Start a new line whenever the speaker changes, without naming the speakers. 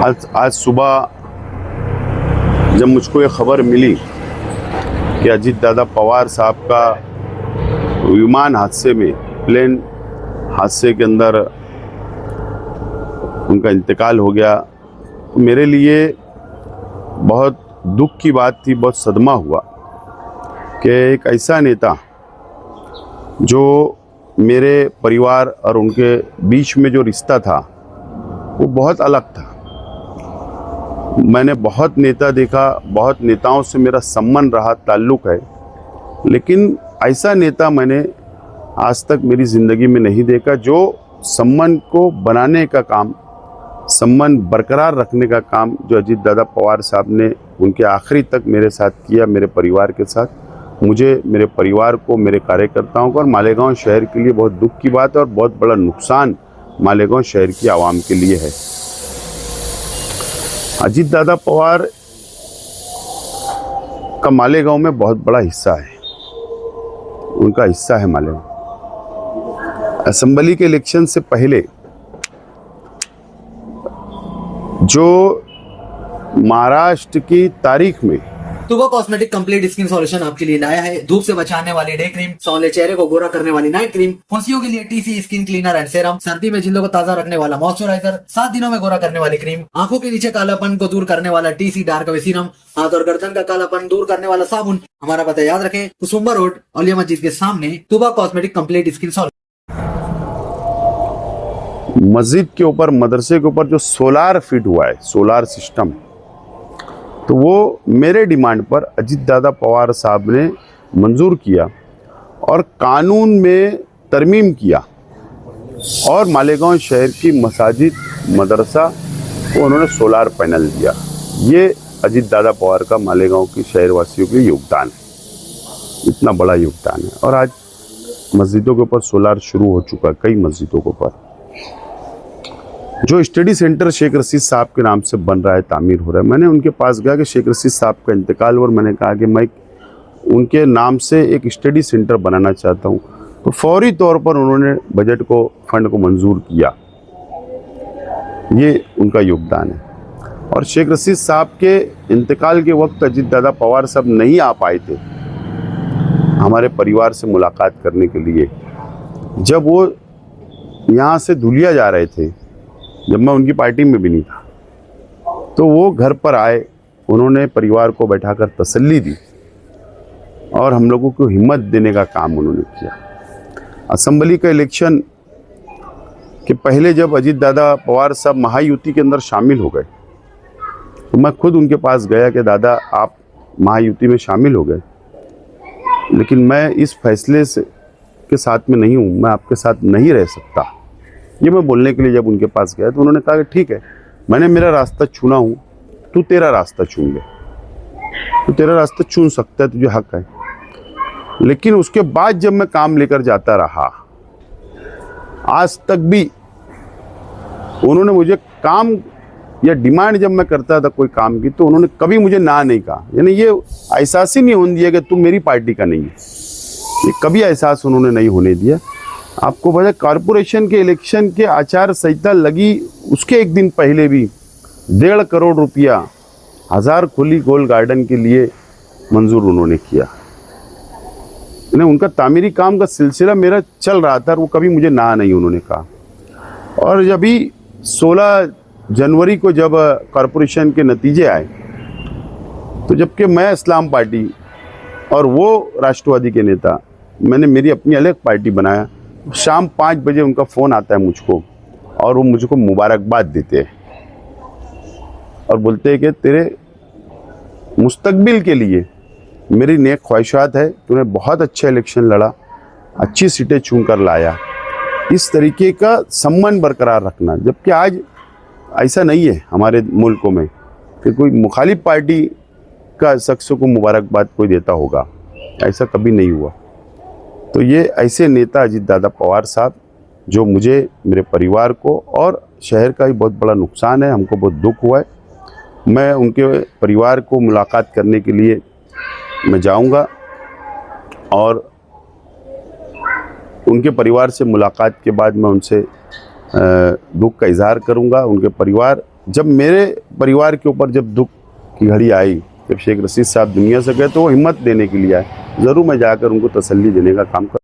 आज सुबह जब मुझको ये खबर मिली कि अजीत दादा पवार साहब का विमान हादसे में, प्लेन हादसे के अंदर उनका इंतकाल हो गया, तो मेरे लिए बहुत दुख की बात थी, बहुत सदमा हुआ कि एक ऐसा नेता जो मेरे परिवार और उनके बीच में जो रिश्ता था वो बहुत अलग था। मैंने बहुत नेता देखा, बहुत नेताओं से मेरा संबंध रहा, ताल्लुक़ है, लेकिन ऐसा नेता मैंने आज तक मेरी ज़िंदगी में नहीं देखा जो संबंध को बनाने का काम, संबंध बरकरार रखने का काम जो अजीत दादा पवार साहब ने उनके आखिरी तक मेरे साथ किया, मेरे परिवार के साथ। मुझे, मेरे परिवार को, मेरे कार्यकर्ताओं को और मालेगांव शहर के लिए बहुत दुख की बात है और बहुत बड़ा नुकसान मालेगांव शहर की आवाम के लिए है। अजीत दादा पवार का मालेगांव में बहुत बड़ा हिस्सा है, उनका हिस्सा है मालेगांव। असेंबली के इलेक्शन से पहले जो महाराष्ट्र की तारीख में
तुबा कॉस्मेटिक कंप्लीट स्किन सॉल्यूशन आपके लिए लाया है। धूप से बचाने वाली डे क्रीम, सौंले चेहरे को गोरा करने वाली नाइट क्रीम, फुंसियों के लिए TC skin cleaner and serum, सर्दी में जिल्दों को ताजा रखने वाला मॉइस्चराइजर, 7 दिनों में गोरा करने वाली क्रीम, आंखों के नीचे कालापन को दूर करने वाला टीसी डार्क सीरम, हाथ और गर्दन का कालापन दूर करने वाला साबुन। हमारा पता याद रखें, कुसुम्बा रोड, औलिया मस्जिद के सामने, तुबा कॉस्मेटिक कंप्लीट स्किन सॉल्यूशन।
मस्जिद के ऊपर, मदरसे के ऊपर जो सोलार फिट हुआ है, सोलार सिस्टम, तो वो मेरे डिमांड पर अजीत दादा पवार साहब ने मंजूर किया और कानून में तरमीम किया और मालेगांव शहर की मसाजिद, मदरसा को उन्होंने सोलार पैनल दिया। ये अजीत दादा पवार का मालेगांव की शहरवासियों के योगदान है, इतना बड़ा योगदान है। और आज मस्जिदों के ऊपर सोलार शुरू हो चुका है, कई मस्जिदों के ऊपर। जो स्टडी सेंटर शेख रशीद साहब के नाम से बन रहा है, तामीर हो रहा है, मैंने उनके पास गया कि शेख रशीद साहब का इंतकाल, और मैंने कहा कि मैं उनके नाम से एक स्टडी सेंटर बनाना चाहता हूं। तो फौरी तौर पर उन्होंने बजट को, फंड को मंजूर किया। ये उनका योगदान है। और शेख रशीद साहब के इंतकाल के वक्त अजीत दादा पवार साहब नहीं आ पाए थे हमारे परिवार से मुलाकात करने के लिए। जब वो यहाँ से धुलिया जा रहे थे, जब मैं उनकी पार्टी में भी नहीं था, तो वो घर पर आए, उन्होंने परिवार को बैठाकर तसल्ली दी और हम लोगों को हिम्मत देने का काम उन्होंने किया। असेंबली का इलेक्शन के पहले जब अजीत दादा पवार साहब महायुति के अंदर शामिल हो गए, तो मैं खुद उनके पास गया कि दादा आप महायुति में शामिल हो गए, लेकिन मैं इस फैसले से के साथ में नहीं हूँ, मैं आपके साथ नहीं रह सकता। ये मैं बोलने के लिए जब उनके पास गया तो उन्होंने कहा कि ठीक है, मैंने मेरा रास्ता चुना हूँ, तू तेरा रास्ता चुन ले, तू तेरा रास्ता चुन सकता है, तुझे हक है। लेकिन उसके बाद जब मैं काम लेकर जाता रहा, आज तक भी उन्होंने मुझे काम या डिमांड जब मैं करता था कोई काम की, तो उन्होंने कभी मुझे ना नहीं कहा। यानी ये एहसास ही नहीं होने दिया कि तू मेरी पार्टी का नहीं है, ये कभी एहसास उन्होंने नहीं होने दिया। आपको पता है, कॉरपोरेशन के इलेक्शन के आचार संहिता लगी उसके एक दिन पहले भी 1.5 करोड़ रुपया 1000 खुली गोल गार्डन के लिए मंजूर उन्होंने किया। उनका तामीरी काम का सिलसिला मेरा चल रहा था और वो कभी मुझे ना नहीं उन्होंने कहा। और जब भी 16 जनवरी को जब कॉरपोरेशन के नतीजे आए, तो जबकि मैं इस्लाम पार्टी और वो राष्ट्रवादी के नेता, मैंने मेरी अपनी अलग पार्टी बनाया। शाम 5 बजे उनका फ़ोन आता है मुझको और वो मुझको मुबारकबाद देते हैं और बोलते हैं कि तेरे मुस्तकबिल के लिए मेरी नेक ख्वाहिशात है, तूने बहुत अच्छा इलेक्शन लड़ा, अच्छी सीटें चुन कर लाया। इस तरीके का संबंध बरकरार रखना, जबकि आज ऐसा नहीं है हमारे मुल्कों में कि कोई मुखालिफ पार्टी का शख्स को मुबारकबाद कोई देता होगा, ऐसा कभी नहीं हुआ। तो ये ऐसे नेता अजीत दादा पवार साहब, जो मुझे, मेरे परिवार को और शहर का ही बहुत बड़ा नुकसान है, हमको बहुत दुख हुआ है। मैं उनके परिवार को मुलाकात करने के लिए मैं जाऊंगा और उनके परिवार से मुलाकात के बाद मैं उनसे दुख का इजहार करूंगा। उनके परिवार जब मेरे परिवार के ऊपर जब दुख की घड़ी आई, जब शेख रशीद साहब दुनिया से गए, तो वो हिम्मत देने के लिए आए। ज़रूर मैं जाकर उनको तसल्ली देने का काम कर